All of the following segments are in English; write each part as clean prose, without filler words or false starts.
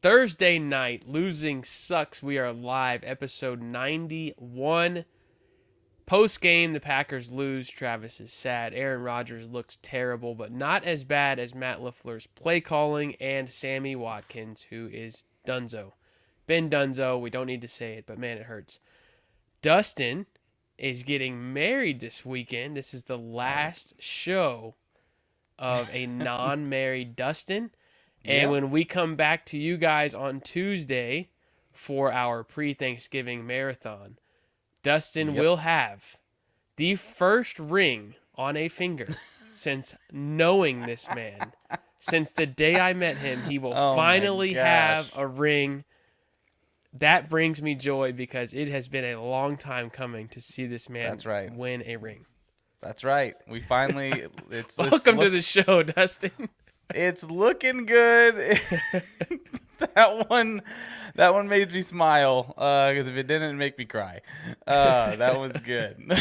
Thursday night, losing sucks. We are live, episode 91. Post game, the Packers lose. Travis is sad. Aaron Rodgers looks terrible, but not as bad as Matt LaFleur's play calling and Sammy Watkins, who is Dunzo. Ben Dunzo. We don't need to say it, but man, it hurts. Dustin is getting married this weekend. This is the last show of a non-married Dustin. And Yep. when we come back to you guys on Tuesday for our pre-Thanksgiving marathon, Dustin Yep. will have the first ring on a finger since knowing this man. Since the day I met him, he will Oh my finally have gosh. a ring. That brings me joy because it has been a long time coming to see this man That's right. win a ring. That's right. We finally Welcome to the show, Dustin. it's looking good. that one made me smile because if it didn't, it'd make me cry. That was good.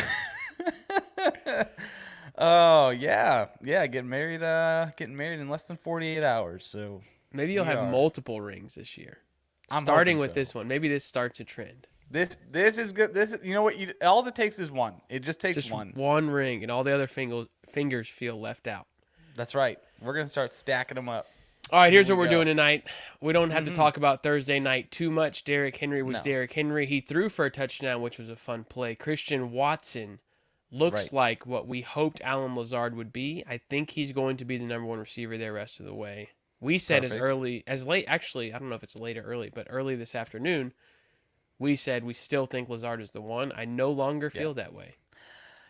Oh yeah, getting married in less than 48 hours. So Maybe you'll we have are. multiple rings this year. I'm Starting hoping with so. this one. Maybe this starts a trend. This is good. You know what? All it takes is one. It just takes Just one. one ring, and all the other fingers feel left out. That's right. We're gonna start stacking them up. All right, here's Here what we we're go. doing tonight. We don't have to talk about Thursday night too much. Derrick Henry was No. Derrick Henry. He threw for a touchdown, which was a fun play. Christian Watson looks Right. like what we hoped Alan Lazard would be. I think he's going to be the number one receiver there rest of the way. We said Perfect. as late, actually, I don't know if it's late or early, but early this afternoon, we said we still think Lazard is the one. I no longer feel that way.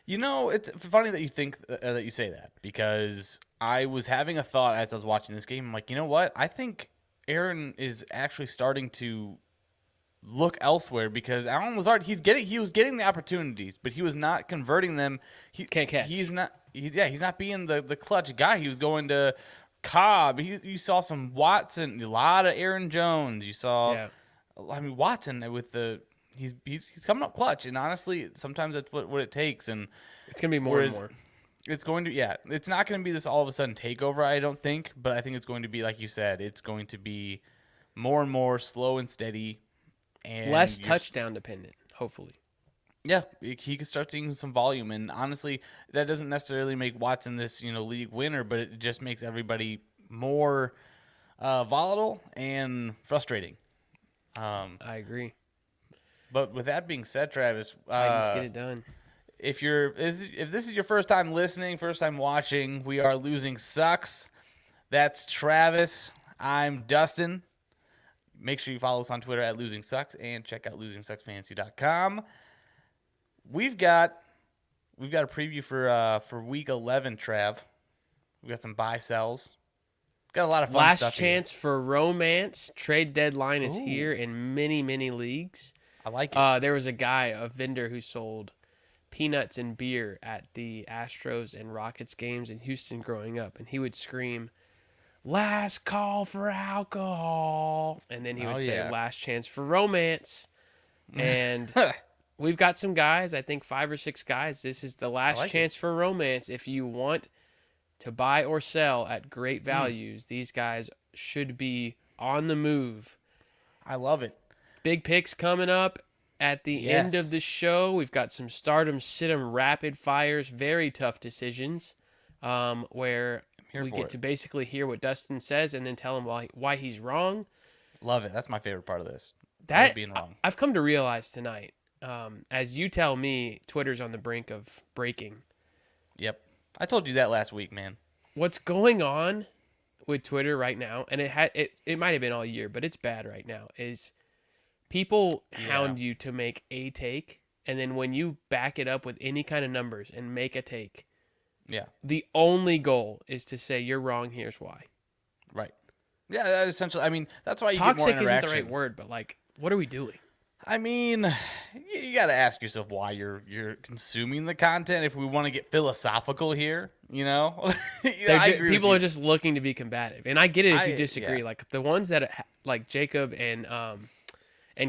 You know, it's funny that you think that you say that because I was having a thought as I was watching this game. I'm like, you know what? I think Aaron is actually starting to look elsewhere because Alan Lazard, he was getting the opportunities, but he was not converting them. He Can't catch. He's not being the clutch guy. He was going to Cobb. You saw some Watson, a lot of Aaron Jones. You saw, Yeah. I mean, Watson with the. He's coming up clutch, and honestly, sometimes that's what it takes. And It's going to be more and whereas more. it's going to, it's not going to be this all of a sudden takeover, I don't think, but I think it's going to be, like you said, it's going to be more and more slow and steady. And Less you're- touchdown dependent, hopefully. Yeah, he could start seeing some volume, and honestly, that doesn't necessarily make Watson this league winner, but it just makes everybody more volatile and frustrating. I agree. But with that being said, Travis, Titans get it done. if this is your first time listening, first time watching, we are losing sucks. That's Travis. I'm Dustin. Make sure you follow us on Twitter at Losing Sucks and check out losingsucksfantasy.com. We've got a preview for week 11, Trav. We got some buy sells. Got a lot of fun Last stuff chance for romance. Trade deadline is Ooh. here in many, many leagues. Here. I like it. There was a vendor who sold peanuts and beer at the Astros and Rockets games in Houston growing up, and he would scream, "Last call for alcohol," and then he would Oh, say, yeah. "Last chance for romance." And we've got some guys, I think 5 or 6 guys. This is the last like it. chance for romance. If you want to buy or sell at great Hmm. values, these guys should be on the move. I love it. Big picks coming up at the end Yes. of the show. We've got some stardom, sit-em, rapid fires, very tough decisions, where here we for get it. to basically hear what Dustin says and then tell him why he's wrong. Love it. That's my favorite part of this. That Love being wrong. I've come to realize tonight, as you tell me, Twitter's on the brink of breaking. Yep. I told you that last week, man. What's going on with Twitter right now, and it might have been all year, but it's bad right now, is people hound you to make a take, and then when you back it up with any kind of numbers and make a take, Yeah. the only goal is to say you're wrong, here's why. Right. Yeah, that essentially. I mean, that's why you get more Toxic isn't interaction. the right word, but like, what are we doing? I mean, you got to ask yourself why you're consuming the content. If we want to get philosophical here, I agree People with are just looking to be combative, and I get it if you I- disagree. yeah. Like the ones that like Jacob and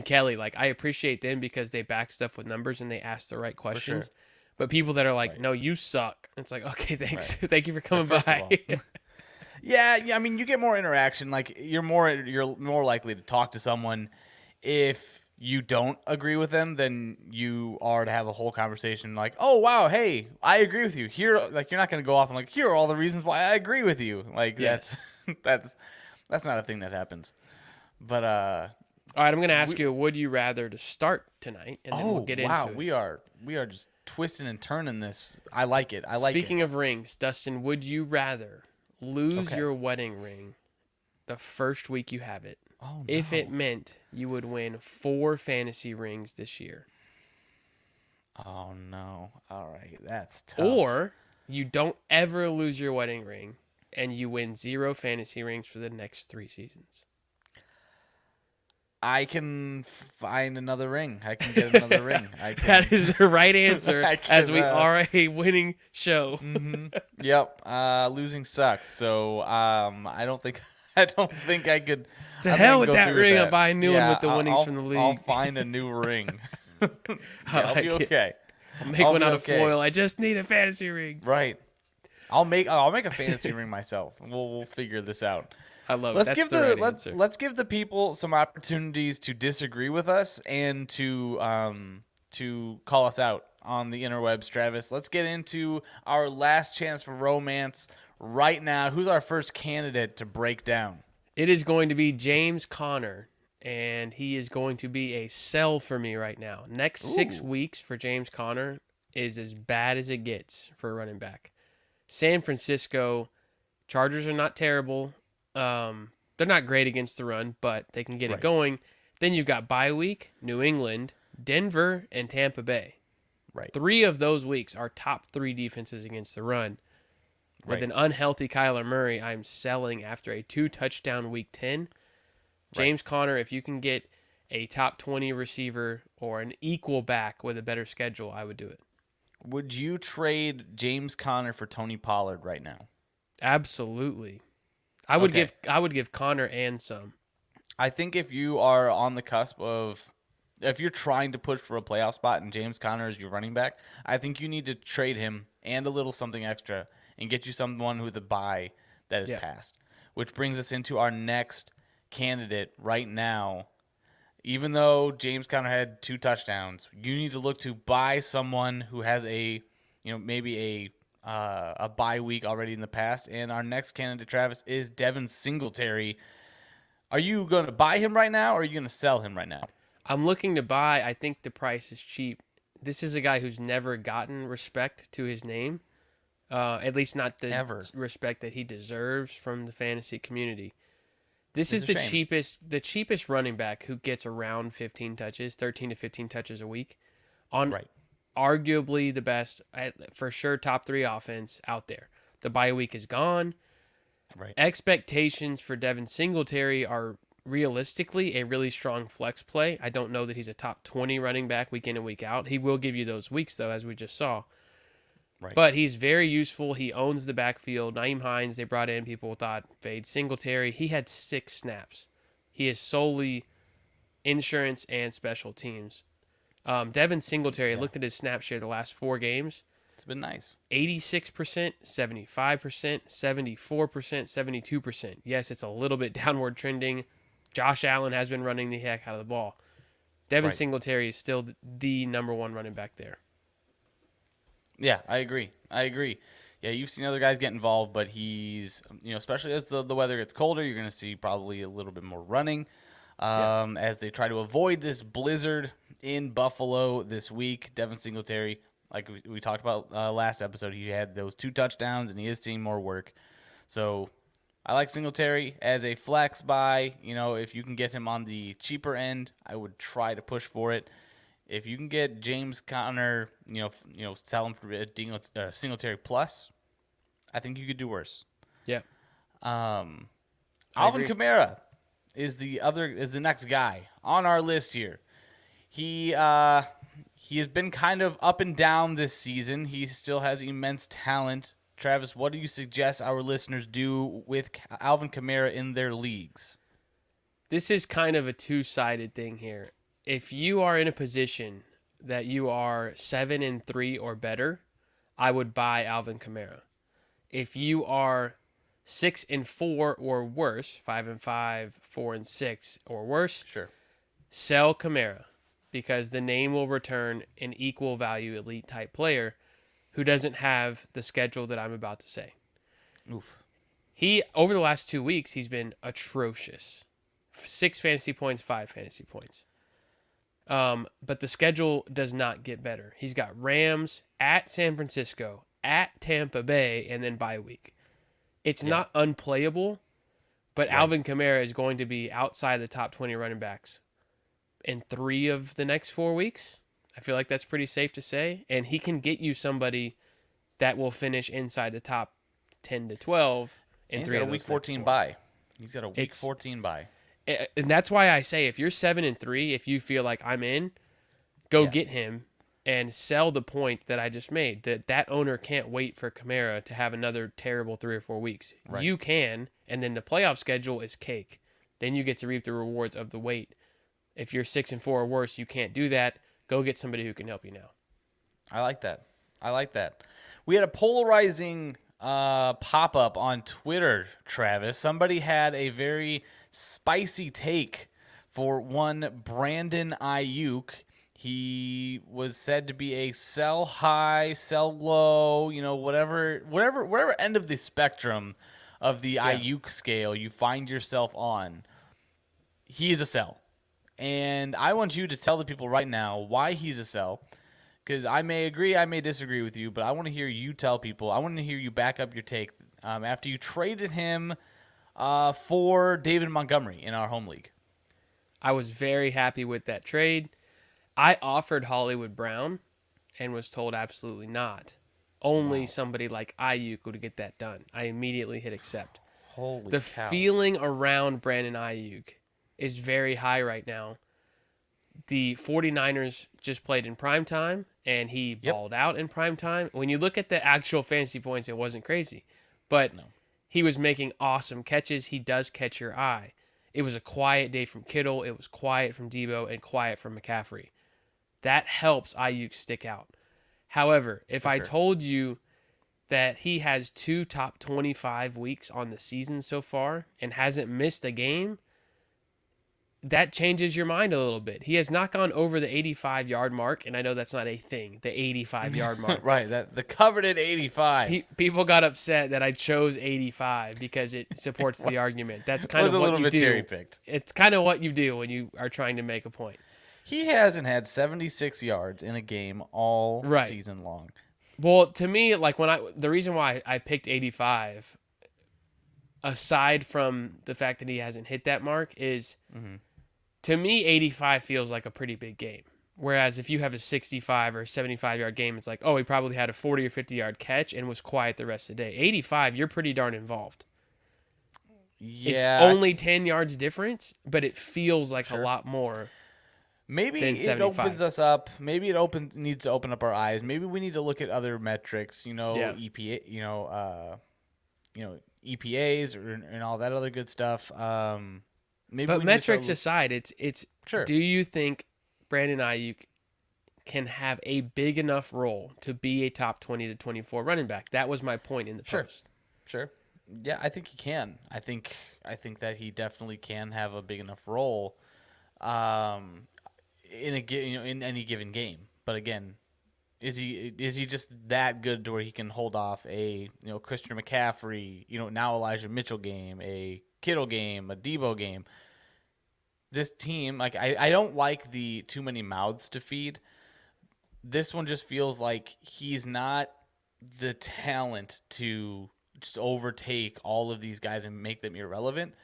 Kelly, like I appreciate them because they back stuff with numbers and they ask the right questions. sure. But people that are like, Right. "No, you suck," it's like, okay, thanks, thank you for coming First of by. all, Yeah. I mean, you get more interaction. Like you're more likely to talk to someone if you don't agree with them than you are to have a whole conversation. Like, oh wow, hey, I agree with you. Here, like you're not going to go off and like here are all the reasons why I agree with you. Like Yes. that's not a thing that happens. But All right, I'm going to ask you a would you rather to start tonight, and then we'll get wow, into it. we are just twisting and turning this. I like it. I like it. Speaking of rings, Dustin, would you rather lose Okay. your wedding ring the first week you have it, Oh no. if it meant you would win 4 fantasy rings this year? Oh no. All right, that's tough. Or you don't ever lose your wedding ring and you win 0 fantasy rings for the next 3 seasons. I can find another ring. I can get another ring. I can. That is the right answer, I as can, we are a winning show. Yep. Losing sucks. So I don't think I could. To I hell think with go that through ring. with I'll buy a new one with the winnings from the I'll league. find a new ring. I I'll be like it. okay. I'll make I'll one be out okay. of foil. I just need a fantasy ring. Right. I'll make a fantasy ring myself. We'll figure this out. I love it. Let's That's give the right answer. let's give the people some opportunities to disagree with us and to call us out on the interwebs, Travis. Let's get into our last chance for romance right now. Who's our first candidate to break down? It is going to be James Conner, and he is going to be a sell for me right now. Next 6 Ooh. weeks for James Conner is as bad as it gets for a running back. San Francisco Chargers are not terrible. They're not great against the run, but they can get Right. it going. Then you've got bye week, New England, Denver, and Tampa Bay. Right. 3 of those weeks are top 3 defenses against the run. With Right. an unhealthy Kyler Murray, I'm selling after a 2-touchdown week 10. James Conner, if you can get a top 20 receiver or an equal back with a better schedule, I would do it. Would you trade James Conner for Tony Pollard right now? Absolutely. I would Okay. give Conner and some. I think if you are on the cusp of, if you're trying to push for a playoff spot and James Conner is your running back, I think you need to trade him and a little something extra and get you someone with a bye that is passed. Which brings us into our next candidate right now. Even though James Conner had 2 touchdowns, you need to look to buy someone who has maybe a bye week already in the past. And our next candidate, Travis, is Devin Singletary. Are you going to buy him right now, or are you going to sell him right now? I'm looking to buy. I think the price is cheap. This is a guy who's never gotten respect to his name, at least not the Ever. respect that he deserves from the fantasy community. This It's is a the shame. cheapest running back who gets around 15 touches, 13 to 15 touches a week, on Right. arguably the best, for sure top 3 offense out there. The bye week is gone. Right. Expectations for Devin Singletary are realistically a really strong flex play. I don't know that he's a top 20 running back week in and week out. He will give you those weeks, though, as we just saw. Right. But he's very useful. He owns the backfield. Naeem Hines, they brought in, people thought fade. Singletary, he had 6 snaps. He is solely insurance and special teams. Devin Singletary, I looked at his snap share the last 4 games. It's been nice. 86%, 75%, 74%, 72%. Yes, it's a little bit downward trending. Josh Allen has been running the heck out of the ball. Devin Right. Singletary is still the number 1 running back there. Yeah, I agree. Yeah, you've seen other guys get involved, but he's, especially as the weather gets colder, you're going to see probably a little bit more running as they try to avoid this blizzard in Buffalo this week. Devin Singletary, like we talked about last episode, he had those 2 touchdowns, and he is seeing more work. So I like Singletary as a flex buy. If you can get him on the cheaper end, I would try to push for it. If you can get James Conner, sell him for a Singletary plus, I think you could do worse. Yeah. Alvin agree. Kamara is the next guy on our list here. He has been kind of up and down this season. He still has immense talent. Travis, what do you suggest our listeners do with Alvin Kamara in their leagues? This is kind of a 2-sided thing here. If you are in a position that you are 7-3 or better, I would buy Alvin Kamara. If you are 6-4 or worse, 5-5, 4-6 or worse, Sure. sell Kamara because the name will return an equal value elite type player who doesn't have the schedule that I'm about to say. Oof. He, over the last 2 weeks, he's been atrocious. 6 fantasy points, 5 fantasy points. But the schedule does not get better. He's got Rams at San Francisco, at Tampa Bay, and then bye week. It's not unplayable, but Right. Alvin Kamara is going to be outside the top 20 running backs in 3 of the next 4 weeks. I feel like that's pretty safe to say. And he can get you somebody that will finish inside the top 10 to 12 in He's 3 got a of week those next 14 4. bye. He's got a week It's- 14 bye. And that's why I say if you're 7-3, if you feel like I'm in, go Yeah. get him and sell the point that I just made, that owner can't wait for Kamara to have another terrible 3 or 4 weeks. Right. You can, and then the playoff schedule is cake. Then you get to reap the rewards of the wait. If you're 6-4 or worse, you can't do that. Go get somebody who can help you now. I like that. I like that. We had a polarizing pop-up on Twitter, Travis. Somebody had a very spicy take for one Brandon Ayuk. He was said to be a sell high, sell low, whatever end of the spectrum of the Ayuk scale you find yourself on. He is a sell. And I want you to tell the people right now why he's a sell. Because I may agree, I may disagree with you, but I want to hear you tell people. I want to hear you back up your take after you traded him for David Montgomery in our home league. I was very happy with that trade. I offered Hollywood Brown and was told absolutely not. Only somebody like Ayuk would get that done. I immediately hit accept. Holy The cow. feeling around Brandon Ayuk is very high right now. The 49ers just played in prime time, and he balled out in prime time. When you look at the actual fantasy points, it wasn't crazy. But he was making awesome catches. He does catch your eye. It was a quiet day from Kittle. It was quiet from Debo and quiet from McCaffrey. That helps Ayuk stick out. However, if I told you that he has 2 top 25 weeks on the season so far and hasn't missed a game, that changes your mind a little bit. He has not gone over the 85-yard mark, and I know that's not a thing, the 85-yard mark. Right, the coveted 85. People got upset that I chose 85 because it supports the argument. That's kind of was a what little you bit do. cherry-picked. It's kind of what you do when you are trying to make a point. He hasn't had 76 yards in a game all Right. season long. Well, to me, like the reason why I picked 85, aside from the fact that he hasn't hit that mark, is to me 85 feels like a pretty big game. Whereas if you have a 65 or 75-yard game, it's like, oh, he probably had a 40 or 50-yard catch and was quiet the rest of the day. 85, you're pretty darn involved. Yeah. It's only 10 yards difference, but it feels like a lot more. Maybe than it 75. opens us up. Maybe it needs to open up our eyes. Maybe we need to look at other metrics, EPA, EPAs and all that other good stuff. Maybe But we need to metrics start aside, it's Sure. do you think Brandon Ayuk can have a big enough role to be a top 20 to 24 running back? That was my point in the Sure. post. Sure. Yeah, I think he can. I think that he definitely can have a big enough role in any given game. But again, is he just that good to where he can hold off a Christian McCaffrey, now Elijah Mitchell game, a Kittle game, a Debo game? This team, like I don't like the too many mouths to feed. This one just feels like he's not the talent to just overtake all of these guys and make them irrelevant.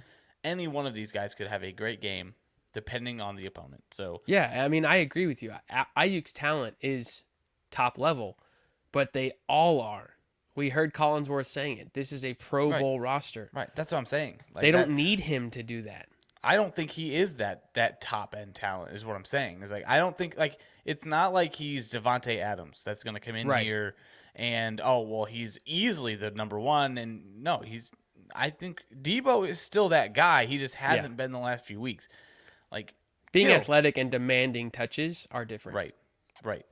Any one of these guys could have a great game depending on the opponent. So Yeah, I mean, I agree with you. Ayuk's talent is top level, but they all are. We heard Collinsworth saying it. This is a Pro Bowl roster. right, that's what I'm saying. Like They don't need him to do that. I don't think he is that top end talent. Is what I'm saying. Is like I don't think it's not like he's Devontae Adams that's going to come in here and he's easily the number one. And no, I think Debo is still that guy. He just hasn't been the last few weeks. Like Being Kittle- athletic and demanding touches are different. Right.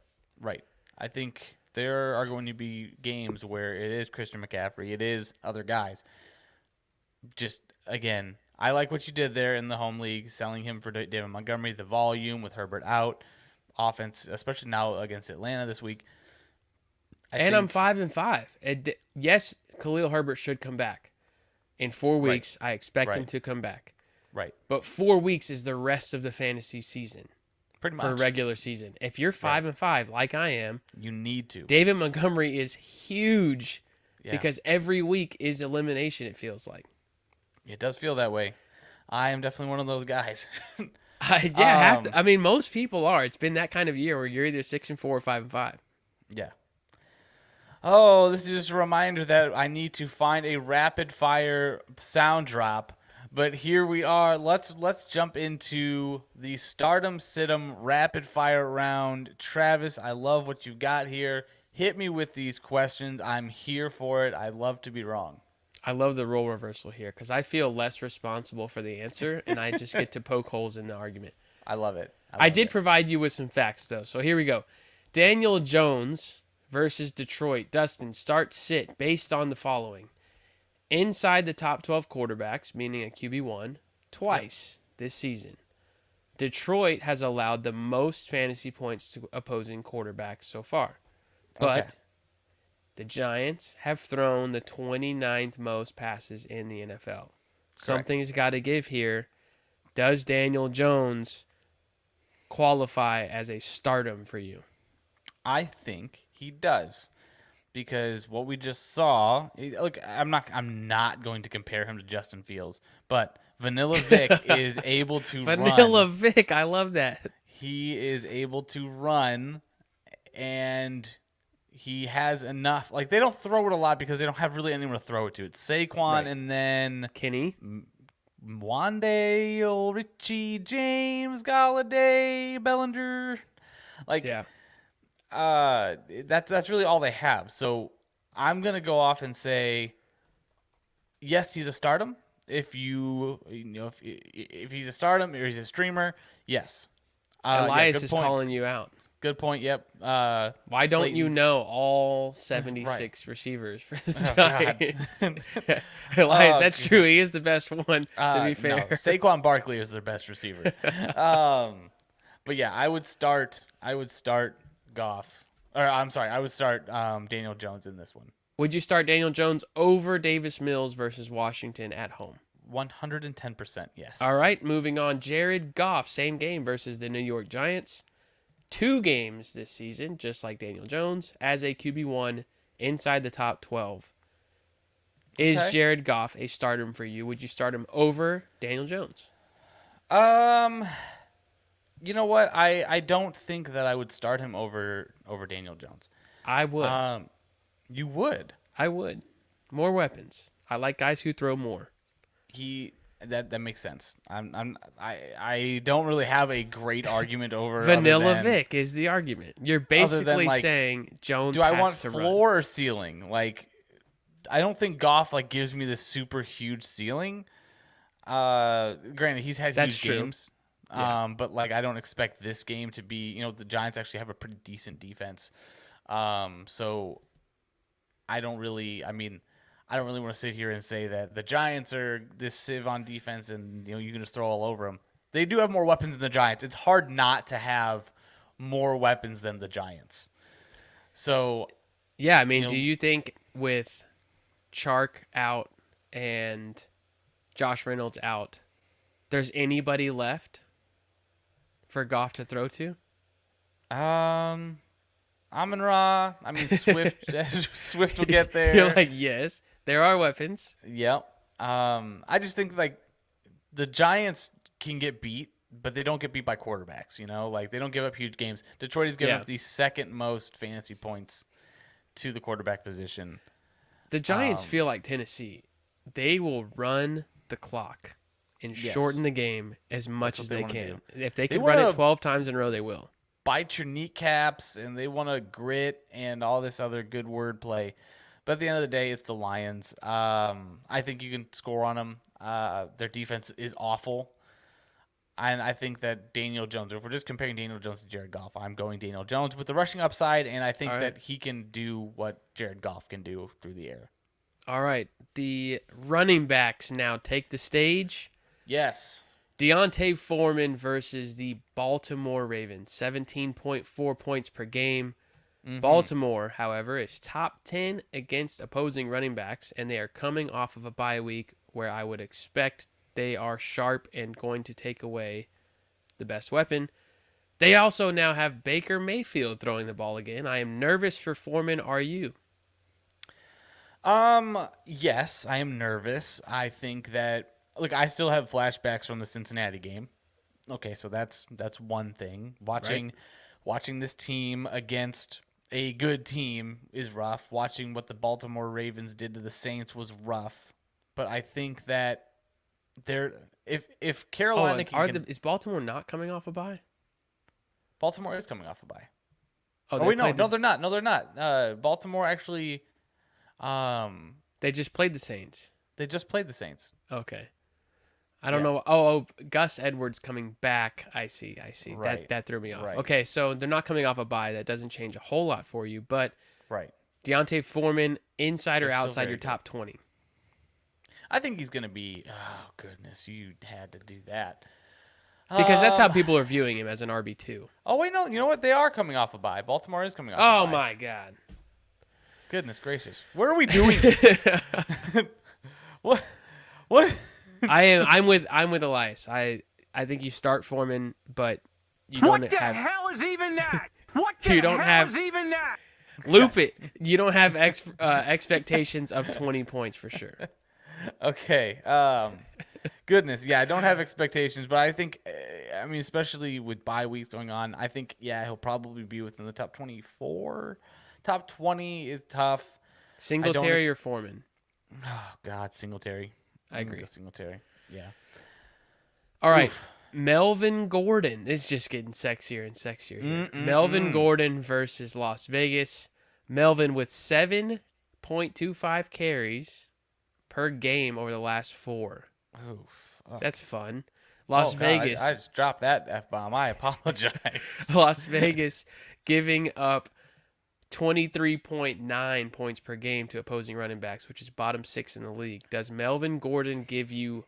I think there are going to be games where it is Christian McCaffrey, it is other guys. just again, I like what you did there in the home league, selling him for David Montgomery, the volume with Herbert out, offense, especially now against Atlanta this week. I'm 5-5. Yes, Khalil Herbert should come back. In 4 weeks, I expect him Right. to come back. Right. But 4 weeks is the rest of the fantasy season Pretty for a much. regular season. If you're 5-5, like I am, You need to. David Montgomery is huge Yeah. because every week is elimination, it feels like. It does feel that way. I am definitely one of those guys. I mean, most people are. It's been that kind of year where you're either 6-4 or 5-5. Yeah. Oh, this is just a reminder that I need to find a rapid fire sound drop. But here we are. Let's jump into the Stardom Situm rapid fire round. Travis, I love what you've got here. Hit me with these questions. I'm here for it. I love to be wrong. I love the role reversal here because I feel less responsible for the answer and I just get to poke holes in the argument. I love it. I did provide you with some facts, though. So here we go. Daniel Jones versus Detroit. Dustin, start sit based on the following. Inside the top 12 quarterbacks, meaning a QB1, twice this season. Detroit has allowed the most fantasy points to opposing quarterbacks so far. But Okay. the Giants have thrown the 29th most passes in the NFL. Something's got to give here. Does Daniel Jones qualify as a stardom for you? I think he does. Because what we just saw, look, I'm not going to compare him to Justin Fields, but Vanilla Vic is able to Vanilla run. Vic, I love that. He is able to run, and he has enough. Like, they don't throw it a lot because they don't have really anyone to throw it to. It's Saquon Right. and then Kenny, Wandale, Richie, James, Galladay, Bellinger. Like, yeah. that's really all they have. So I'm gonna go off and say, yes, he's a stardom. If if he's a stardom or he's a streamer, yes. Elias good is point. calling you out. Good point. Yep. Why don't you Slayton's- know all 76 receivers for the Oh, God. Giants? Elias, Oh, that's God. true. He is the best one, to be fair. No, Saquon Barkley is their best receiver. But yeah, I would start Goff. Or I'm sorry, I would start Daniel Jones in this one. Would you start Daniel Jones over Davis Mills versus Washington at home? 110%, yes. All right, moving on. Jared Goff, same game versus the New York Giants. 2 games this season, just like Daniel Jones, as a QB1 inside the top 12. Is Okay. Jared Goff a stardom for you? Would you start him over Daniel Jones? You know what? I don't think that I would start him over Daniel Jones. I would. You would. I would. More weapons. I like guys who throw more. That makes sense. I don't really have a great argument over Vanilla other than- Vic is the argument. You're basically like, saying Jones Do I has want to floor run. or ceiling? Like, I don't think Goff like gives me this super huge ceiling. Granted, he's had That's huge true. games. Yeah. But like, I don't expect this game to be. The Giants actually have a pretty decent defense. So I don't really. I mean, I don't really want to sit here and say that the Giants are this sieve on defense, and you can just throw all over them. They do have more weapons than the Giants. It's hard not to have more weapons than the Giants. So Yeah, I mean, do know- you think with Chark out and Josh Reynolds out, there's anybody left for Goff to throw to? Amon-Ra. I mean, Swift. Swift will get there. You're like, yes, there are weapons. Yep. I just think like the Giants can get beat, but they don't get beat by quarterbacks. Like they don't give up huge games. Detroit has given Yeah. up the second most fantasy points to the quarterback position. The Giants feel like Tennessee. They will run the clock and Yes. shorten the game as much what as they they wanna can. do. If they They can run it wanna- 12 times in a row, they will. Bite your kneecaps, and they want to grit and all this other good wordplay. But at the end of the day, it's the Lions. I think you can score on them. Their defense is awful. And I think that Daniel Jones, if we're just comparing Daniel Jones to Jared Goff, I'm going Daniel Jones with the rushing upside, and I think All right. that he can do what Jared Goff can do through the air. All right. The running backs now take the stage. Yes. Deontay Foreman versus the Baltimore Ravens, 17.4 points per game. Baltimore, however, is top 10 against opposing running backs, and they are coming off of a bye week where I would expect they are sharp and going to take away the best weapon. They also now have Baker Mayfield throwing the ball again. I am nervous for Foreman. Are you? Yes, I am nervous. I think that look, I still have flashbacks from the Cincinnati game. Okay, so that's one thing. Watching this team against a good team is rough. Watching what the Baltimore Ravens did to the Saints was rough. But I think that they're if Carolina Is Baltimore not coming off a bye? Baltimore is coming off a bye. Oh, Wait, no, they're not. No, they're not. Baltimore actually they just played the Saints. they just played the Saints. Okay. I don't know. Oh, Gus Edwards coming back. I see. Right. That threw me off. Right. Okay, so they're not coming off a bye. That doesn't change a whole lot for you. But Right. Deontay Foreman, inside or They're still outside very your top 20? I think he's going to be. Oh goodness, you had to do that. Because that's how people are viewing him, as an RB2. Oh wait, no. You know what? They are coming off a bye. Baltimore is coming off. Oh, a bye. my God. Goodness gracious. What are we doing? What? What? I'm with Elias. I think you start Foreman, but you don't What the have hell is even that? What the You don't hell have- is even that? loop it. You don't have expectations of 20 points for sure. Okay. Goodness. Yeah, I don't have expectations, but I think, I mean, especially with bye weeks going on, I think, yeah, he'll probably be within the top 24. Top 20 is tough. Singletary or Foreman? Oh God, Singletary. I I'm gonna agree. go Singletary. Yeah. All right. Oof. Melvin Gordon. It's just getting sexier and sexier here. Melvin Gordon versus Las Vegas. Melvin with 7.25 carries per game over the last 4. Oof. Oh. That's fun. Las Oh, God, Vegas. I just dropped that F-bomb. I apologize. Las Vegas giving up 23.9 points per game to opposing running backs, which is bottom 6 in the league. Does Melvin Gordon give you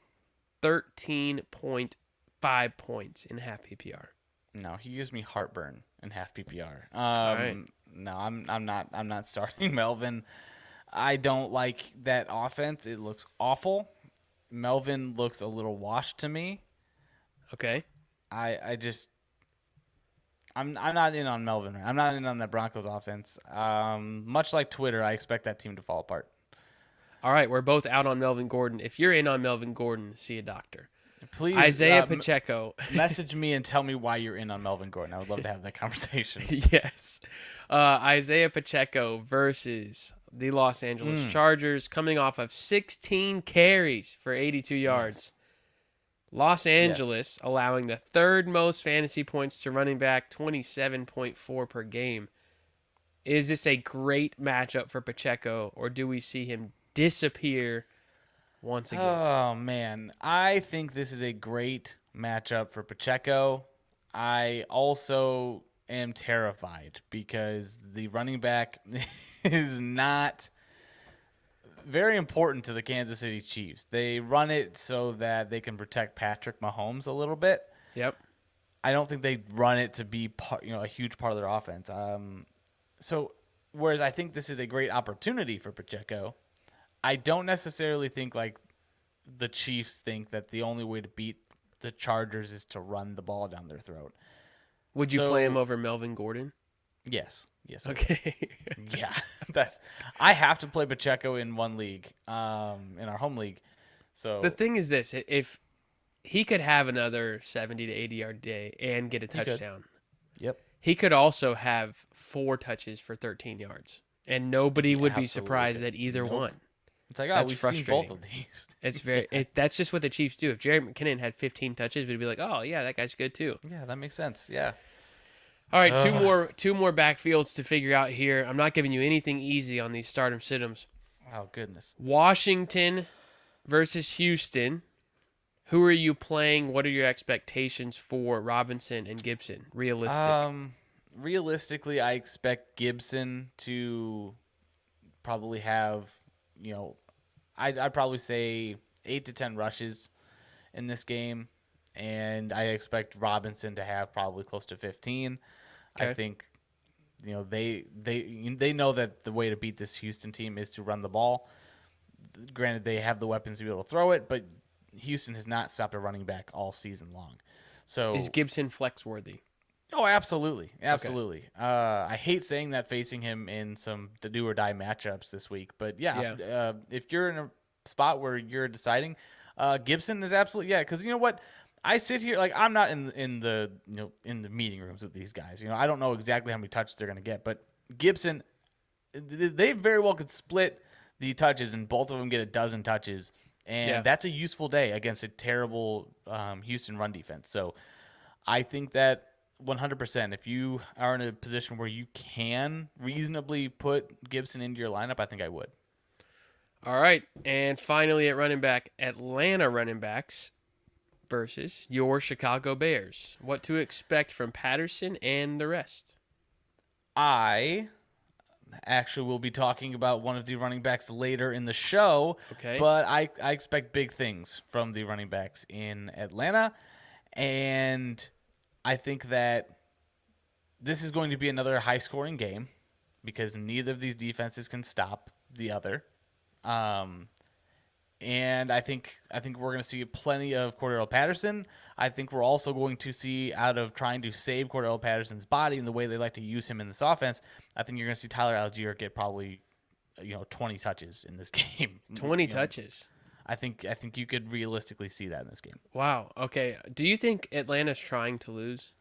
13.5 points in half PPR? No, he gives me heartburn in half PPR. right. No, I'm not starting Melvin. I don't like that offense. It looks awful. Melvin looks a little washed to me. Okay. I'm not in on Melvin. I'm not in on that Broncos offense. Much like Twitter, I expect that team to fall apart. All right, we're both out on Melvin Gordon. If you're in on Melvin Gordon, see a doctor. Please, Isaiah Pacheco. message me and tell me why you're in on Melvin Gordon. I would love to have that conversation. Yes. Isaiah Pacheco versus the Los Angeles Chargers, coming off of 16 carries for 82 yards. Los Angeles allowing the third most fantasy points to running back, 27.4 per game. Is this a great matchup for Pacheco, or do we see him disappear once again? Oh, man. I think this is a great matchup for Pacheco. I also am terrified because the running back is not very important to the Kansas City Chiefs. They run it so that they can protect Patrick Mahomes a little bit. Yep. I don't think they run it to be a huge part of their offense. So whereas I think this is a great opportunity for Pacheco, I don't necessarily think like the Chiefs think that the only way to beat the Chargers is to run the ball down their throat. Would you play him over Melvin Gordon? Yes. Yes. Okay. Yeah. I have to play Pacheco in one league, in our home league. So The thing is this, if he could have another 70 to 80 yard day and get a touchdown, Yep. he could also have 4 touches for 13 yards, and nobody would be absolutely surprised could. at either Nope. one. It's like, That's we've seen both frustrating. of these. It's very that's just what the Chiefs do. If Jerry McKinnon had 15 touches, we'd be like, "Oh, yeah, that guy's good too." Yeah, that makes sense. Yeah. All right, two more backfields to figure out here. I'm not giving you anything easy on these stardom situms. Oh, goodness. Washington versus Houston. Who are you playing? What are your expectations for Robinson and Gibson? Realistic. Realistically, I expect Gibson to probably have, I'd probably say 8 to 10 rushes in this game, and I expect Robinson to have probably close to 15. I Okay. think they know that the way to beat this Houston team is to run the ball. Granted, they have the weapons to be able to throw it, but Houston has not stopped a running back all season long. So Is Gibson flex worthy? oh, absolutely, absolutely. I hate saying that facing him in some do or die matchups this week, but yeah, if you're in a spot where you're deciding, Gibson is absolutely because you know what, I sit here like I'm not in the in the meeting rooms with these guys. I don't know exactly how many touches they're gonna get, but Gibson, they very well could split the touches and both of them get a dozen touches, and that's a useful day against a terrible Houston run defense. So I think that 100%, if you are in a position where you can reasonably put Gibson into your lineup, I think I would. All right. And finally at running back, Atlanta running backs versus your Chicago Bears. What to expect from Patterson and the rest? I actually will be talking about one of the running backs later in the show, Okay. but I expect big things from the running backs in Atlanta, and I think that this is going to be another high-scoring game because neither of these defenses can stop the other. And I think we're going to see plenty of Cordell Patterson. I think we're also going to see, out of trying to save Cordell Patterson's body and the way they like to use him in this offense, I think you're going to see Tyler Algier get probably 20 touches in this game. 20 touches. I think you could realistically see that in this game. Wow. Okay. Do you think Atlanta's trying to lose?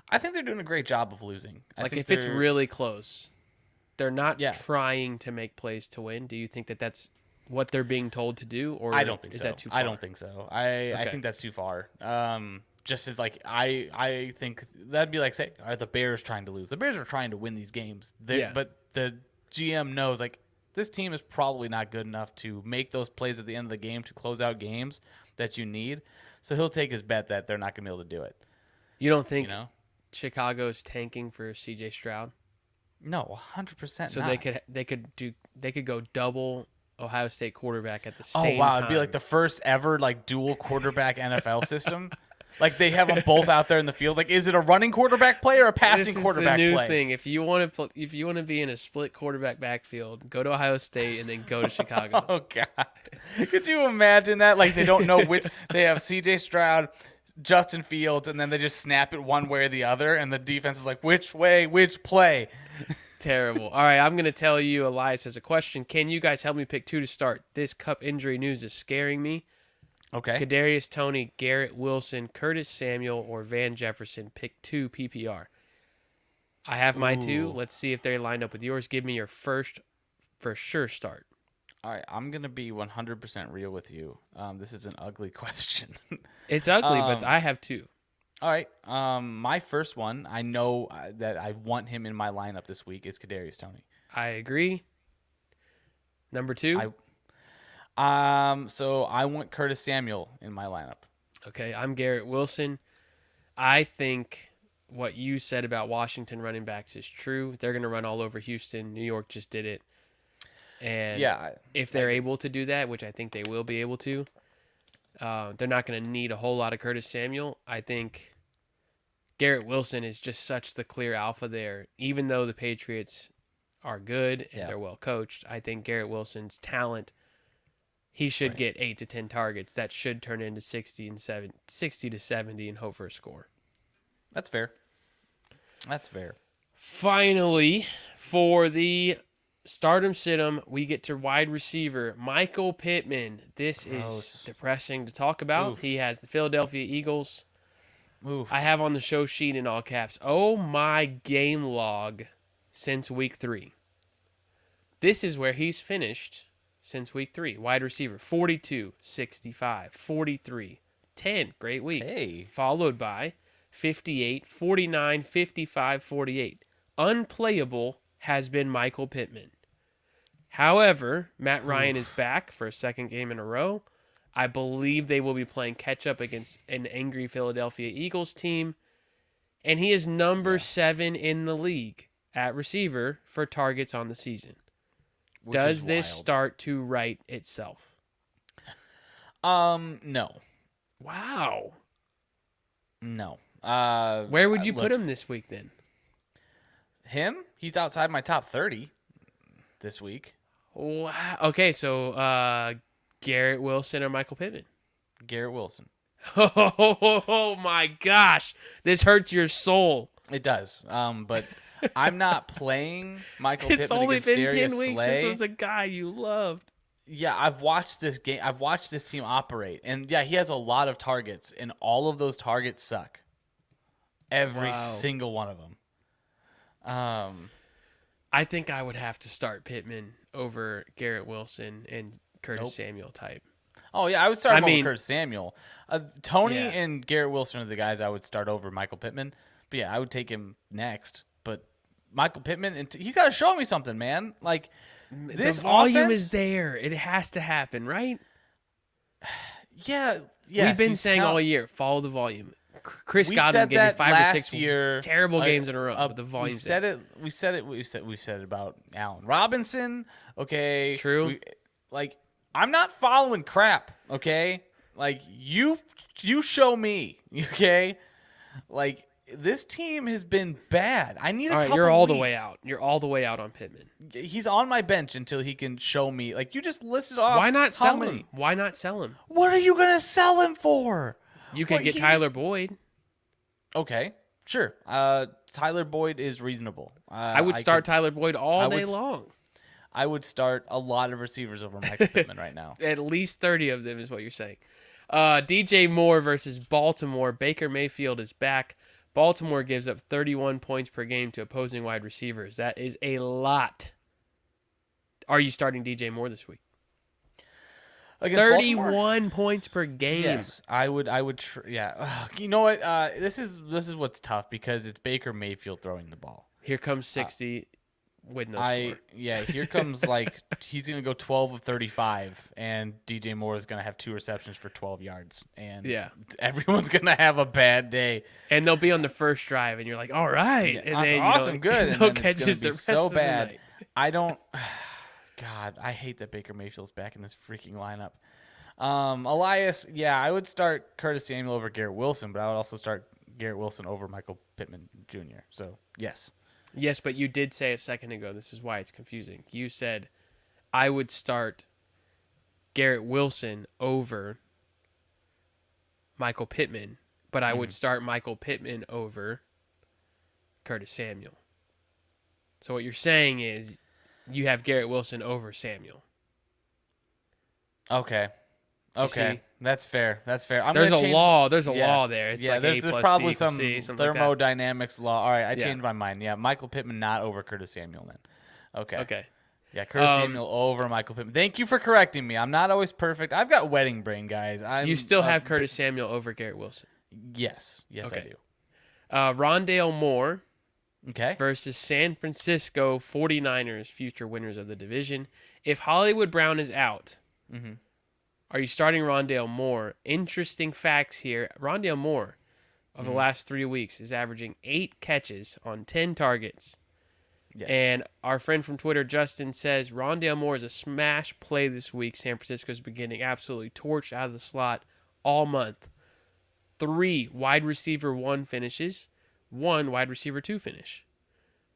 I think they're doing a great job of losing. I Like think if it's they're- really close, they're not Yeah. trying to make plays to win. Do you think that that's what they're being told to do, or I don't think is so. that too far? I don't think so. I Okay. think that's too far. Just as like I think that'd be like saying, are the Bears trying to lose? The Bears are trying to win these games. But the GM knows like this team is probably not good enough to make those plays at the end of the game to close out games that you need. So he'll take his bet that they're not going to be able to do it. You don't think You know? Chicago's tanking for CJ Stroud? No, 100%. So not. they could go double Ohio State quarterback at the Oh same wow, time. it'd be like the first ever like dual quarterback NFL system. Like they have them both out there in the field. Like, is it a running quarterback play or a passing this quarterback is the new play? thing. If you want to be in a split quarterback backfield, go to Ohio State and then go to Chicago. Oh God, could you imagine that? Like they don't know which. They have C.J. Stroud, Justin Fields, and then they just snap it one way or the other, and the defense is like, which way, which play? Terrible. All right, I'm going to tell you, Elias has a question. Can you guys help me pick two to start? This Cup injury news is scaring me. Okay. Kadarius Toney, Garrett Wilson, Curtis Samuel, or Van Jefferson. Pick two PPR. I have my two. Ooh. Let's see if they line up with yours. Give me your first for sure start. All right, I'm gonna be 100% real with you. This is an ugly question. It's ugly, but I have two. All right. My first one, I know that I want him in my lineup this week, is Kadarius Toney. I agree. Number two. So I want Curtis Samuel in my lineup. Okay, I'm Garrett Wilson. I think what you said about Washington running backs is true. They're going to run all over Houston. New York just did it. And Yeah. if they're able to do that, which I think they will be able to, they're not going to need a whole lot of Curtis Samuel. I think Garrett Wilson is just such the clear alpha there. Even though the Patriots are good and they're well coached, I think Garrett Wilson's talent, he should get 8 to 10 targets. That should turn into 60 to 70 and hope for a score. That's fair. That's fair. Finally, for the stardom situm, we get to wide receiver Michael Pittman. This is Gross. depressing to talk about. Oof. He has the Philadelphia Eagles. Oof. I have on the show sheet in all caps, oh my game log since week 3. This is where he's finished since week 3. Wide receiver, 42, 65, 43, 10. Great week. Hey. Followed by 58, 49, 55, 48. Unplayable has been Michael Pittman. However, Matt Ryan is back for a second game in a row. I believe they will be playing catch up against an angry Philadelphia Eagles team. And he is number 7 in the league at receiver for targets on the season. which Does is this wild. start to right itself? No. Wow. No. Where would you look, put him this week then? Him? He's outside my top 30 this week. Wow. Okay, so Garrett Wilson or Michael Pittman? Garrett Wilson. Oh my gosh. This hurts your soul. It does. But I'm not playing Michael It's Pittman only against been Darius 10 weeks. Slay. This was a guy you loved. Yeah, I've watched this game. I've watched this team operate. And yeah, he has a lot of targets, and all of those targets suck. Every Wow. single one of them. I think I would have to start Pittman over Garrett Wilson and Curtis Nope. Samuel type. Oh yeah, I would start him mean- over Curtis Samuel. Tony Yeah. and Garrett Wilson are the guys I would start over Michael Pittman. But yeah, I would take him next. But Michael Pittman, he's got to show me something, man. Like this the volume offense, is there. It has to happen, right? Yeah, yes, We've been he's saying all year, follow the volume. Chris We Godwin said gave you that 5 or last 6 year, terrible games in a row, but the we volume's said there. it. We said it. We said it about Allen Robinson. Okay, True. I'm not following crap. Okay, like you show me. Okay, like this team has been bad. I need a All right, couple you're all the way weeks. out. You're all the way out on Pittman. He's on my bench until he can show me. Like you just listed off. Why not how sell many. him? Why not sell him? What are you gonna sell him for? You could Well, get he's- Tyler Boyd. Okay, sure. Tyler Boyd is reasonable. I would start Tyler Boyd all I would day s- long. I would start a lot of receivers over Michael Pittman right now. At least 30 of them is what you're saying. DJ Moore versus Baltimore. Baker Mayfield is back. Baltimore gives up 31 points per game to opposing wide receivers. That is a lot. Are you starting DJ Moore this week? Against Baltimore? 31 points per game. Yes, I would. Yeah. Ugh, you know what? This is what's tough because it's Baker Mayfield throwing the ball. Here comes 60 with no score. Here comes he's gonna go 12 of 35, and DJ Moore is gonna have 2 receptions for 12 yards, and Yeah. everyone's gonna have a bad day. And they'll be on the first drive, and you're like, all right. Yeah, and that's then, awesome, good. And No then it's gonna catches be the rest so of the bad. night. I don't. God, I hate that Baker Mayfield's back in this freaking lineup. Elias, yeah, I would start Curtis Samuel over Garrett Wilson, but I would also start Garrett Wilson over Michael Pittman Jr. So yes, Yes, but you did say a second ago, this is why it's confusing. You said, I would start Garrett Wilson over Michael Pittman, but I would start Michael Pittman over Curtis Samuel. So what you're saying is you have Garrett Wilson over Samuel. okay, see? that's fair. That's fair. There's a law. There's a Yeah. law there. It's like there's, A there's plus probably B equals some C, something like that. thermodynamics law. All right, I Yeah. changed my mind. Yeah, Michael Pittman not over Curtis Samuel then. Okay. Okay. Yeah, Curtis Um, Samuel over Michael Pittman. Thank you for correcting me. I'm not always perfect. I've got wedding brain, guys. You still have Curtis Samuel over Garrett Wilson. Yes, I Okay. do. Rondale Moore Okay. versus San Francisco 49ers, future winners of the division. If Hollywood Brown is out, Mhm. are you starting Rondale Moore? Interesting facts here. Rondale Moore, of the last 3 weeks, is averaging 8 catches on 10 targets. Yes. And our friend from Twitter, Justin, says Rondale Moore is a smash play this week. San Francisco's been getting absolutely torched out of the slot all month. 3 wide receiver 1 finishes, 1 wide receiver 2 finish.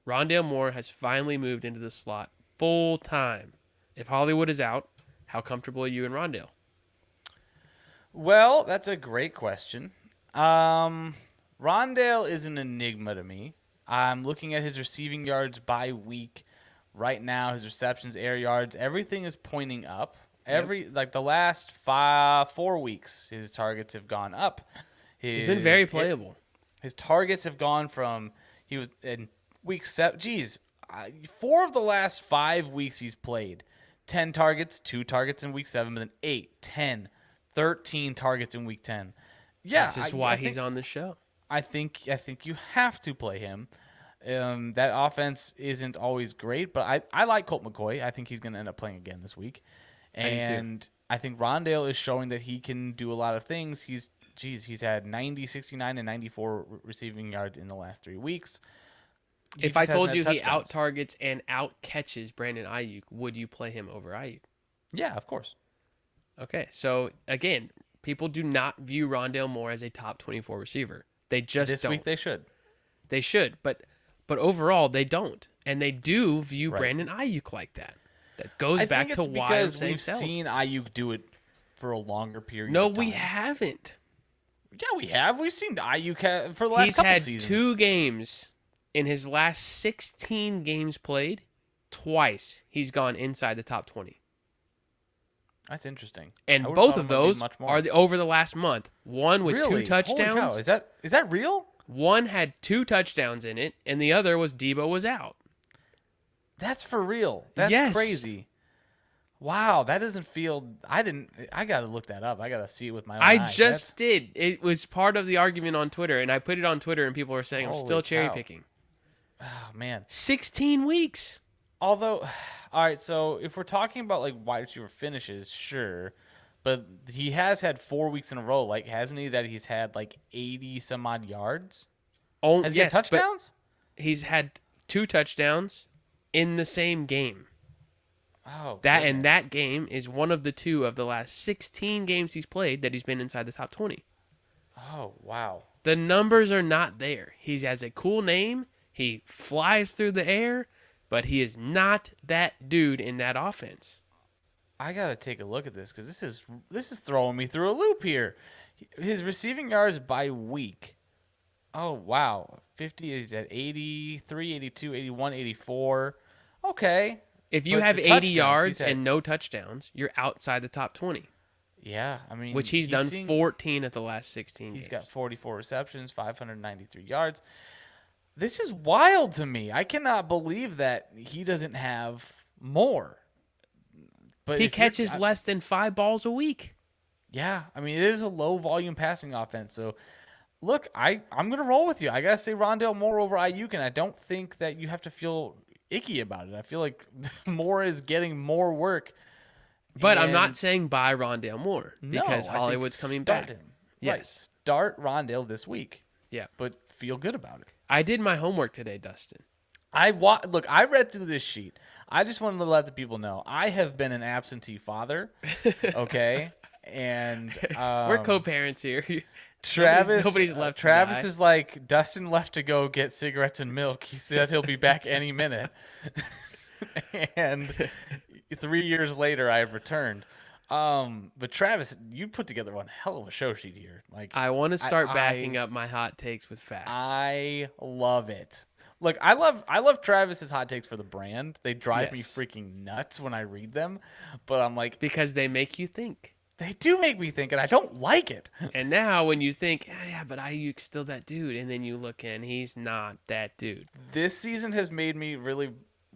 Rondale Moore has finally moved into the slot full time. If Hollywood is out, how comfortable are you in Rondale? Well, that's a great question. Rondale is an enigma to me. I'm looking at his receiving yards by week. Right now, his receptions, air yards, everything is pointing up. The last 4 weeks, his targets have gone up. He's been very playable. His targets have gone from he was in week 7. Geez, 4 of the last 5 weeks he's played, 10 targets, 2 targets in week 7, but then 8, 10, 13 targets in week 10. Yeah, This is why he's on the show. I think you have to play him. That offense isn't always great, but I like Colt McCoy. I think he's going to end up playing again this week. do too. And I think Rondale is showing that he can do a lot of things. He's had 90, 69, and 94 receiving yards in the last 3 weeks. If I just hasn't told had you he touchdowns. out targets and out catches Brandon Ayuk, would you play him over Ayuk? Yeah, of course. Okay, so again, people do not view Rondale Moore as a top 24 receiver. They just This don't. week they should. They should, but overall they don't, and they do view Right. Brandon Ayuk like that. That goes I back think to it's why I'm because saying we've sell. seen Ayuk do it for a longer period. No, of time. we haven't. Yeah, we have. We've seen Ayuk for the last He's couple had seasons. 2 games in his last 16 games played. Twice he's gone inside the top 20. That's interesting. And I would've both thought of it might be those much more. are over the last month. One with really? 2 touchdowns. Holy cow. Is that real? One had 2 touchdowns in it, and the other was Debo was out. That's for real. That's Yes. crazy. Wow, that doesn't feel. I got to look that up. I got to see it with my own I eyes. just did. It was part of the argument on Twitter, and I put it on Twitter, and people were saying I'm Holy still cherry cow. picking. Oh man. 16 weeks. Although, all right. So if we're talking about like wide receiver finishes, sure, but he has had 4 weeks in a row. Like, hasn't he? That he's had like 80 some odd yards. Oh, Has he yes, had but touchdowns? he's had 2 touchdowns in the same game. Oh, And goodness. that game is one of the 2 of the last 16 games he's played that he's been inside the top 20. Oh wow. The numbers are not there. He has a cool name. He flies through the air, but he is not that dude in that offense. I gotta take a look at this because this is throwing me through a loop here. His receiving yards by week. Oh wow, 50 is at 83, 82, 81, 84. Okay. If you But have the 80 touchdowns, yards he's had- and no touchdowns, you're outside the top 20, Yeah, I mean, which he's done seeing- 14 of the last 16 He's games. got 44 receptions, 593 yards. This is wild to me. I cannot believe that he doesn't have more. But He if you're- catches less than 5 balls a week. Yeah, I mean, it is a low volume passing offense. So, look, I'm going to roll with you. I got to say Rondale Moore over Ayuk, and I don't think that you have to feel icky about it. I feel like Moore is getting more work. But I'm and- not saying buy Rondale Moore No, because I think Hollywood's coming start back. him. Yes. Right, start Rondale this week, Yeah. but feel good about it. I did my homework today, Dustin. Look, I read through this sheet. I just wanted to let the people know I have been an absentee father. Okay. And We're co-parents here. Travis, nobody's left to Travis die. is like, Dustin left to go get cigarettes and milk. He said he'll be back any minute. And 3 years later, I have returned. But Travis, you put together one hell of a show sheet here. Like, I want to start I- backing up my hot takes with facts. I love it. Look, I love Travis's hot takes for the brand. They drive me Yes. freaking nuts when I read them. But I'm like, because they make you think. they do make me think, and I don't like it. And now when you think, yeah, but Ayuk's still that dude, and then you look in, he's not that dude. This season has made me really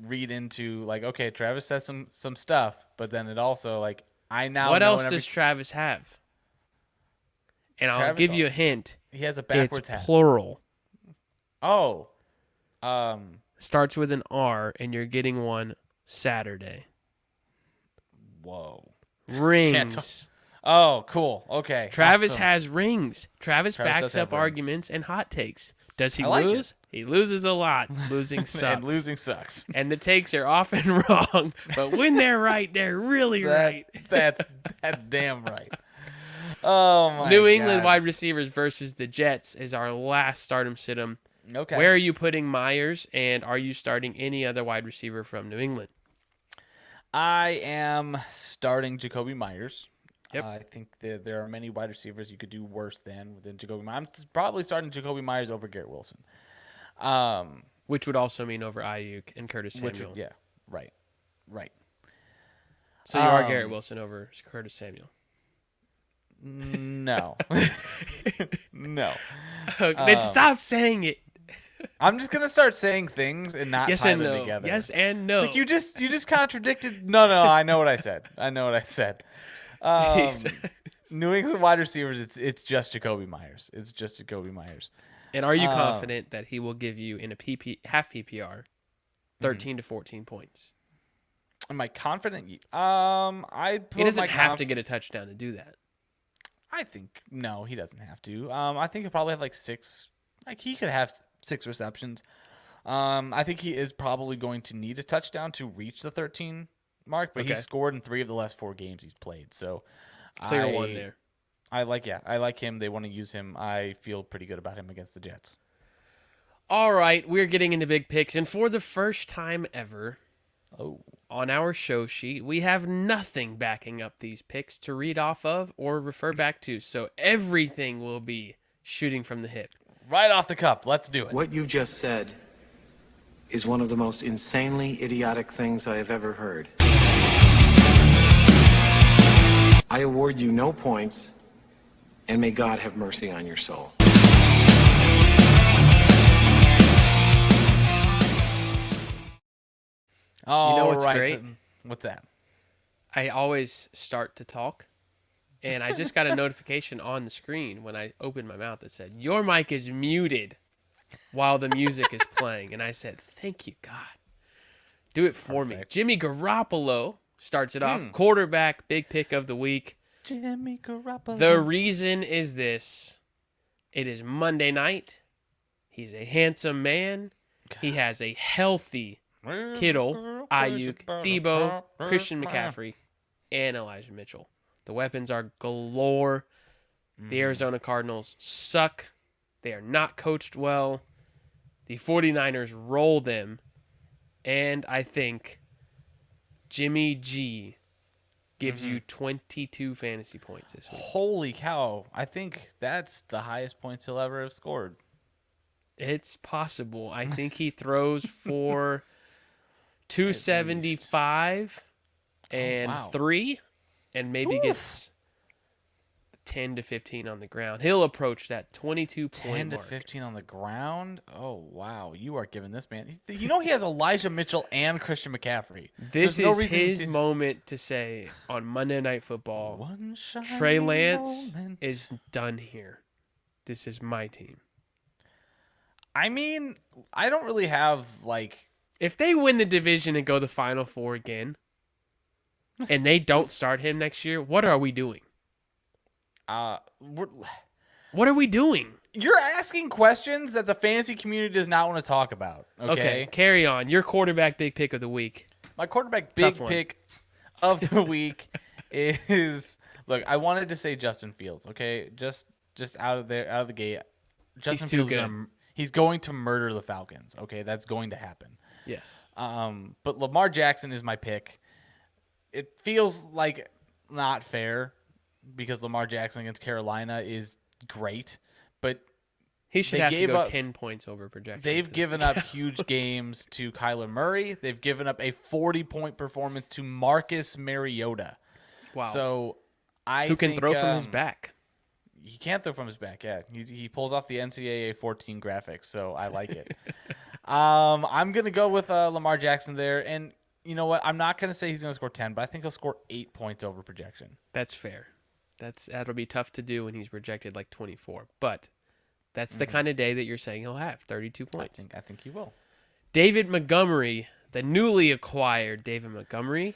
read into like, okay, Travis says some stuff, but then it also like I now What know else in every- does Travis have? And I'll Travis give you a hint. he has a backwards It's hat. plural. Oh, Starts with an R, and you're getting one Saturday. whoa. Rings. Oh, cool. Okay. Travis awesome. has rings. Travis Travis does backs have up rings. arguments and hot takes. Does he I like it. lose? He loses a lot. Losing sucks. and losing sucks. And the takes are often wrong, but when they're right, they're really right. That's damn right. Oh my New England God. wide receivers versus the Jets is our last stardom sit-em. Okay. Where are you putting Myers, and are you starting any other wide receiver from New England? I am starting Jacoby Myers. Yep. I think that there are many wide receivers you could do worse than Jacoby Myers. I'm probably starting Jacoby Myers over Garrett Wilson. Which would also mean over Ayuk and Curtis Samuel. Which would, yeah, right. So you are Garrett Wilson over Curtis Samuel. No. No. Then stop saying it. I'm just gonna start saying things and not Yes tie and them no. together. Yes and no. It's like you just contradicted. No, I know what I said. Jeez. New England wide receivers. It's just Jacoby Myers. It's just Jacoby Myers. And are you confident that he will give you in a half PPR 13 to 14 points? Am I confident? I put He doesn't my have to get a touchdown to do that. I think no, he doesn't have to. I think he'll probably have like 6. Like he could have 6 receptions. I think he is probably going to need a touchdown to reach the 13 mark, but Okay. he's scored in 3 of the last 4 games he's played. So Clear one there. I like him. They want to use him. I feel pretty good about him against the Jets. All right, we're getting into big picks, and for the first time ever Oh, on our show sheet, we have nothing backing up these picks to read off of or refer back to, so everything will be shooting from the hip. right off the cup. Let's do it. What you just said is one of the most insanely idiotic things I have ever heard. I award you no points, and may God have mercy on your soul. All You know what's right, great? then. What's that? I always start to talk, and I just got a notification on the screen when I opened my mouth that said, "Your mic is muted while the music is playing." And I said, "Thank you, God. Do it for me." Perfect. Jimmy Garoppolo starts it off. Quarterback, big pick of the week. Jimmy Garoppolo. The reason is this. It is Monday night. He's a handsome man. He has a healthy Kittle, Ayuk, Debo, Christian McCaffrey, and Elijah Mitchell. The weapons are galore. The Arizona Cardinals suck. They are not coached well. The 49ers roll them. And I think Jimmy G gives you 22 fantasy points this week. Holy cow. I think that's the highest points he'll ever have scored. It's possible. I think he throws for 275 and wow. 3, and maybe gets 10 to 15 on the ground. He'll approach that 22 10 point to mark. 15 on the ground? Oh, wow. You are giving this man. You know he has Elijah Mitchell and Christian McCaffrey. This There's no is reason his to- moment to say on Monday Night Football, One Trey shining Lance moment. is done here. This is my team. I mean, I don't really have, like... If they win the division and go the Final Four again, and they don't start him next year, what are we doing? What are we doing? You're asking questions that the fantasy community does not want to talk about, okay? Carry on. Your quarterback big pick of the week. My quarterback Tough big one. pick of the week is... Look, I wanted to say Justin Fields, okay? Just out of the gate. Justin too Fields good. he's going to murder the Falcons, okay? That's going to happen. Yes. But Lamar Jackson is my pick. It feels like not fair because Lamar Jackson against Carolina is great, but He should They have to gave go up- 10 points over projection. they've for this given to up count. huge games to Kyler Murray. They've given up a 40-point performance to Marcus Mariota. Wow. So Who can think, throw from his back? He can't throw from his back. Yeah, he pulls off the NCAA 14 graphics, so I like it. I'm gonna go with Lamar Jackson there, and you know what? I'm not gonna say he's gonna score 10, but I think he'll score 8 points over projection. That's fair. That'll be tough to do when he's projected like 24. But that's the kind of day that you're saying he'll have 32 points. I think he will. David Montgomery, the newly acquired David Montgomery,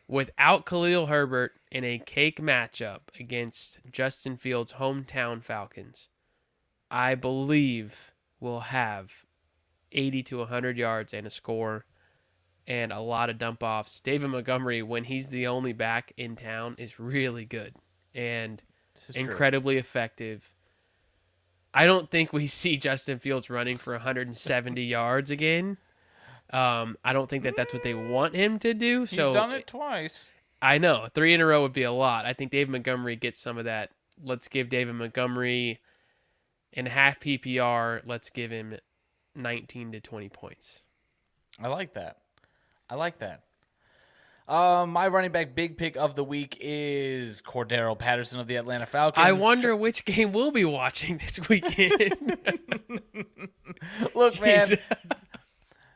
without Khalil Herbert in a cake matchup against Justin Fields' hometown Falcons, I believe will have 80 to 100 yards and a score and a lot of dump offs. David Montgomery, when he's the only back in town, is really good and This is true. incredibly effective. I don't think we see Justin Fields running for 170 yards again. I don't think that's what they want him to do. He's So done it twice. I know 3 in a row would be a lot. I think David Montgomery gets some of that. Let's give David Montgomery in half PPR. Let's give him 19 to 20 points. I like that. My running back big pick of the week is Cordero Patterson of the Atlanta Falcons. I wonder which game we'll be watching this weekend. Look, man, Jeez.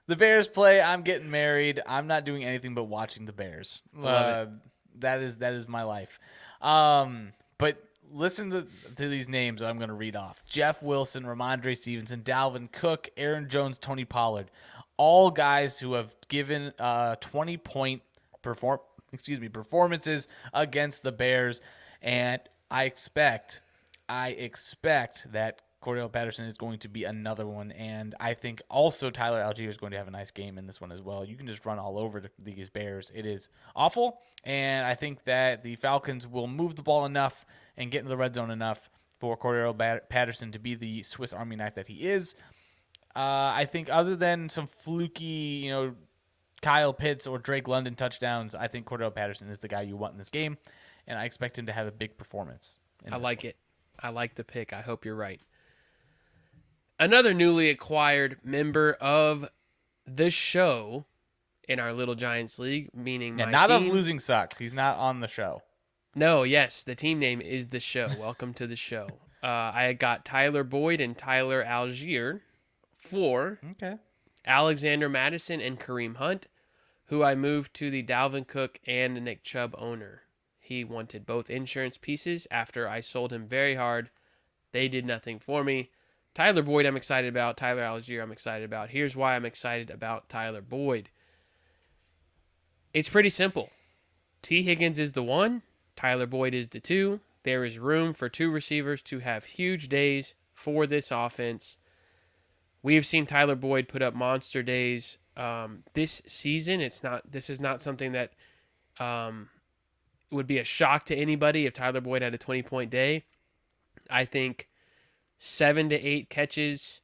the Bears play. I'm getting married. I'm not doing anything but watching the Bears. Love That is my life. But listen to these names that I'm going to read off: Jeff Wilson, Ramondre Stevenson, Dalvin Cook, Aaron Jones, Tony Pollard. All guys who have given 20-point performances against the Bears, and I expect that Cordell Patterson is going to be another one, and I think also Tyler Algier is going to have a nice game in this one as well. You can just run all over these Bears. It is awful, and I think that the Falcons will move the ball enough and get into the red zone enough for Cordell Patterson to be the Swiss Army knife that he is. I think other than some fluky, Kyle Pitts or Drake London touchdowns, I think Cordell Patterson is the guy you want in this game, and I expect him to have a big performance. I like it. I like the pick. I hope you're right. Another newly acquired member of the show in our Little Giants League, meaning Yeah, my not team. of Losing Sucks. He's not on the show. No, yes, the team name is the show. Welcome to the show. I got Tyler Boyd and Tyler Algier for Okay. Alexander Madison and Kareem Hunt, who I moved to the Dalvin Cook and Nick Chubb owner. He wanted both insurance pieces after I sold him very hard. They did nothing for me. Tyler Boyd I'm excited about. Tyler Algier I'm excited about. Here's why I'm excited about Tyler Boyd. It's pretty simple. T. Higgins is the 1. Tyler Boyd is the 2. There is room for 2 receivers to have huge days for this offense. We have seen Tyler Boyd put up monster days this season. This is not something that would be a shock to anybody if Tyler Boyd had a 20-point day. I think 7 to 8 catches,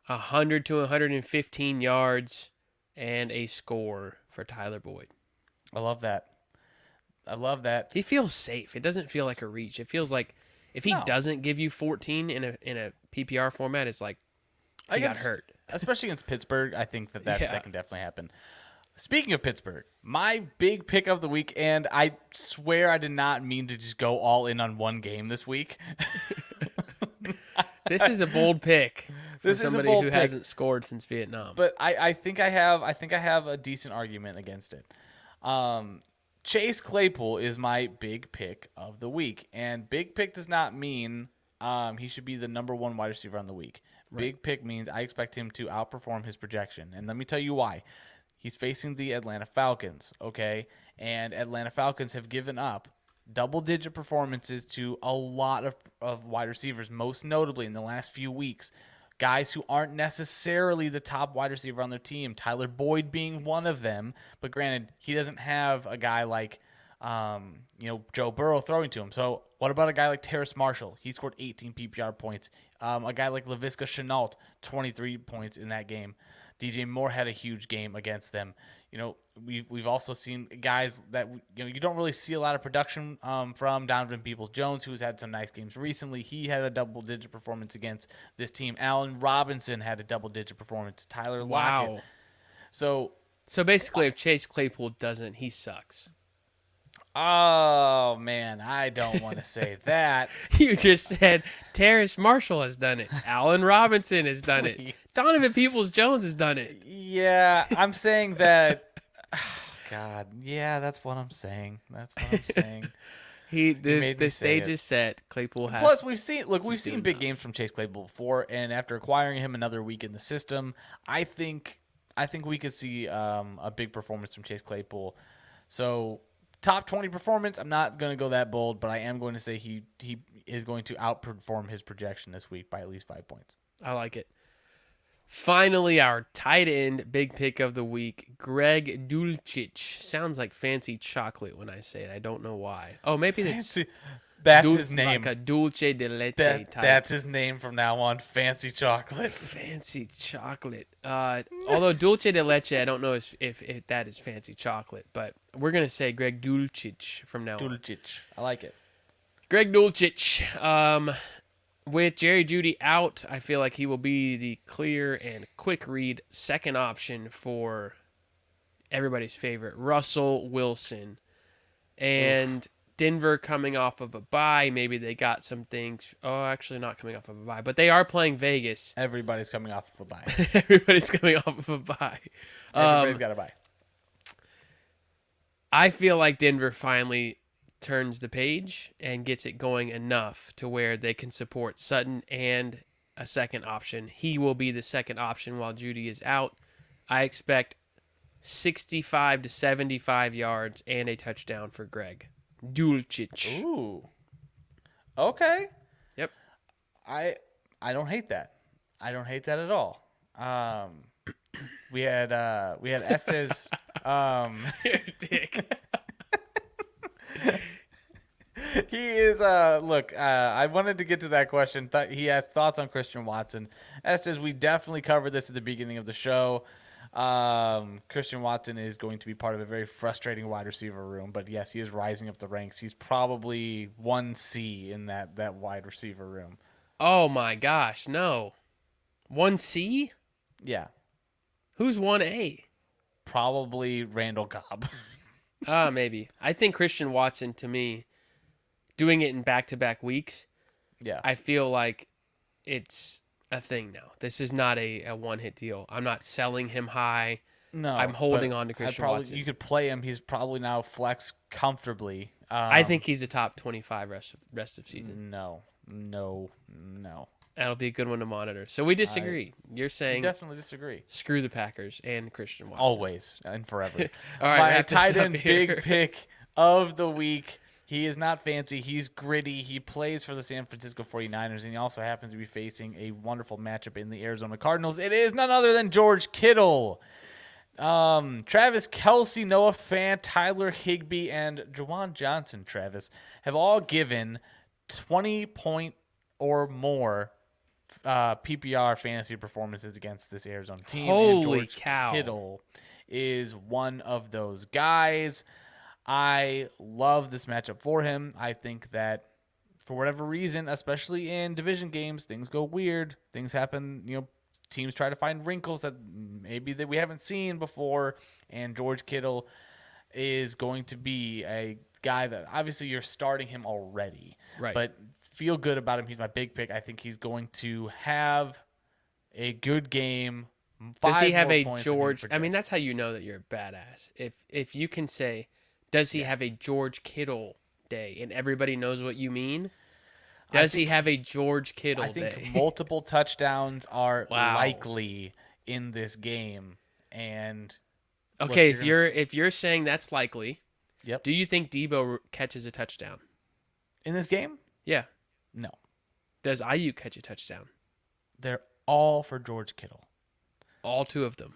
100 to 115 yards, and a score for Tyler Boyd. I love that. He feels safe. It doesn't feel like a reach. It feels like if he doesn't give you 14 in a PPR format, it's like he got hurt. Especially against Pittsburgh, I think that Yeah. can definitely happen. Speaking of Pittsburgh, my big pick of the week, and I swear I did not mean to just go all in on one game this week. This is a bold pick for This is a somebody bold who pick. hasn't scored since Vietnam. But I think I have a decent argument against it. Chase Claypool is my big pick of the week, and big pick does not mean he should be the number 1 wide receiver on the week. Big pick means I expect him to outperform his projection, and let me tell you why. He's facing the Atlanta Falcons, okay, and Atlanta Falcons have given up double-digit performances to a lot of wide receivers, most notably in the last few weeks. Guys who aren't necessarily the top wide receiver on their team, Tyler Boyd being one of them. But granted, he doesn't have a guy like, Joe Burrow throwing to him. So what about a guy like Terrace Marshall? He scored 18 PPR points. A guy like Laviska Shenault, 23 points in that game. DJ Moore had a huge game against them. We've also seen guys that you don't really see a lot of production from. Donovan Peoples-Jones, who's had some nice games recently. He had a double-digit performance against this team. Allen Robinson had a double-digit performance. Tyler Lockett. Wow. So basically, if Chase Claypool doesn't, he sucks. oh man, I don't want to say that. You just said Terrace Marshall has done it. Allen Robinson has done it. Please. Donovan Peoples-Jones has done it. Yeah, I'm saying that. God, yeah, that's what I'm saying. The made me say stage it. is set. Claypool has. Plus, we've seen doing big enough. games from Chase Claypool before, and after acquiring him another week in the system, I think we could see a big performance from Chase Claypool. So top 20 performance. I'm not going to go that bold, but I am going to say he is going to outperform his projection this week by at least 5 points. I like it. Finally, our tight end big pick of the week, Greg Dulcich. Sounds like fancy chocolate when I say it. I don't know why. Oh, maybe it's That's his name. like a dulce de leche type. That's his name from now on. Fancy chocolate. Fancy chocolate. Although dulce de leche, I don't know if that is fancy chocolate, but we're gonna say Greg Dulcich from now on. Dulcich. I like it. Greg Dulcich. With Jerry Jeudy out, I feel like he will be the clear and quick read second option for everybody's favorite, Russell Wilson. And Denver coming off of a bye. Maybe they got some things. Oh, actually not coming off of a bye, but they are playing Vegas. Everybody's coming off of a bye. Everybody's coming off of a bye. Everybody's got a bye. I feel like Denver finally turns the page and gets it going enough to where they can support Sutton and a second option. He will be the second option while Jeudy is out. I expect 65 to 75 yards and a touchdown for Greg Dulcich. Ooh. Okay. Yep. I I don't hate that. I don't hate that at all. We had Estes. Dick. He is look, I wanted to get to that question. He has thoughts on Christian Watson. Estes, we definitely covered this at the beginning of the show. Christian Watson is going to be part of a very frustrating wide receiver room, but yes, he is rising up the ranks. He's probably 1C in that wide receiver room. Oh my gosh, no. 1C? Yeah, Who's 1A? probably Randall Cobb. Maybe. I think Christian Watson, to me, doing it in back-to-back weeks, Yeah. I feel like it's a thing now. This is not a one-hit deal. I'm not selling him high. No, I'm holding but on to Christian Watson. You could play him. He's probably now flex comfortably. I think he's a top 25 rest of season. No. That'll be a good one to monitor. So we disagree. You're I saying definitely disagree. screw the Packers and Christian Watson. Always and forever. All right, My wrap this tight up end here. big pick of the week. He is not fancy. He's gritty. He plays for the San Francisco 49ers, and he also happens to be facing a wonderful matchup in the Arizona Cardinals. It is none other than George Kittle. Travis Kelce, Noah Fant, Tyler Higbee, and Juwan Johnson, Travis, have all given 20-point or more PPR fantasy performances against this Arizona team. And Holy George cow. Kittle is one of those guys. I love this matchup for him. I think that for whatever reason, especially in division games, things go weird. Things happen, teams try to find wrinkles that maybe that we haven't seen before, and George Kittle is going to be a guy that obviously you're starting him already. Right. But feel good about him. He's my big pick. I think he's going to have a good game. Does he 5 have more a points than he George? I mean, projects. that's how you know that you're a badass. If you can say, does he have a George Kittle day, and everybody knows what you mean? Does he have a George Kittle I think day? multiple touchdowns are Wow. likely in this game, and Okay, look, you're if you're saying that's likely, Yep. do you think Debo catches a touchdown? in this game, Yeah. no, Does Ayuk catch a touchdown? they're all for George Kittle. All 2 of them.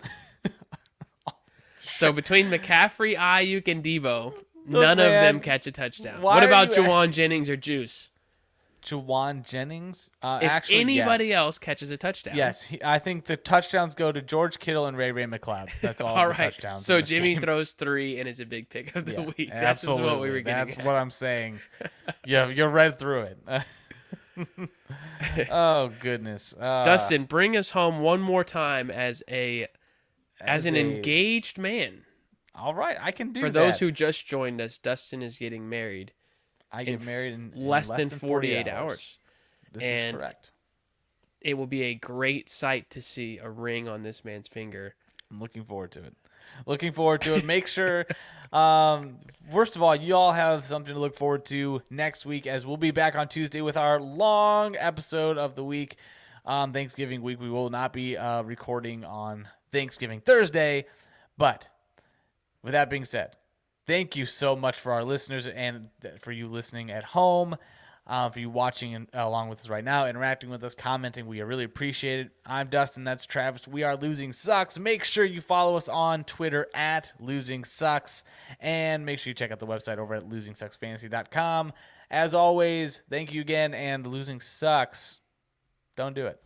So between McCaffrey, Ayuk, and Debo, none of them man, catch a touchdown. why What are about you Juwan Jennings or Juice? Juwan Jennings, If actually, anybody yes. else catches a touchdown. Yes, I think the touchdowns go to George Kittle and Ray McLeod. That's all. All the right. touchdowns. So in this Jimmy game. throws 3 and is a big pick of the Yeah, week. That's just what we were absolutely. getting That's at. what I'm saying. Yeah, you read through it. Oh goodness, Dustin, bring us home one more time as an a- engaged man. All right, I can do For that. those who just joined us, Dustin is getting married I get married in less than 48 hours. This And is correct. It will be a great sight to see a ring on this man's finger. I'm looking forward to it. Make sure, first of all, you all have something to look forward to next week, as we'll be back on Tuesday with our long episode of the week. Thanksgiving week. We will not be recording on Thanksgiving Thursday. But with that being said, thank you so much for our listeners and for you listening at home. For you watching along with us right now, interacting with us, commenting. We really appreciate it. I'm Dustin. That's Travis. We are Losing Sucks. Make sure you follow us on Twitter at Losing Sucks. And make sure you check out the website over at losingsucksfantasy.com. As always, thank you again. And Losing Sucks. Don't do it.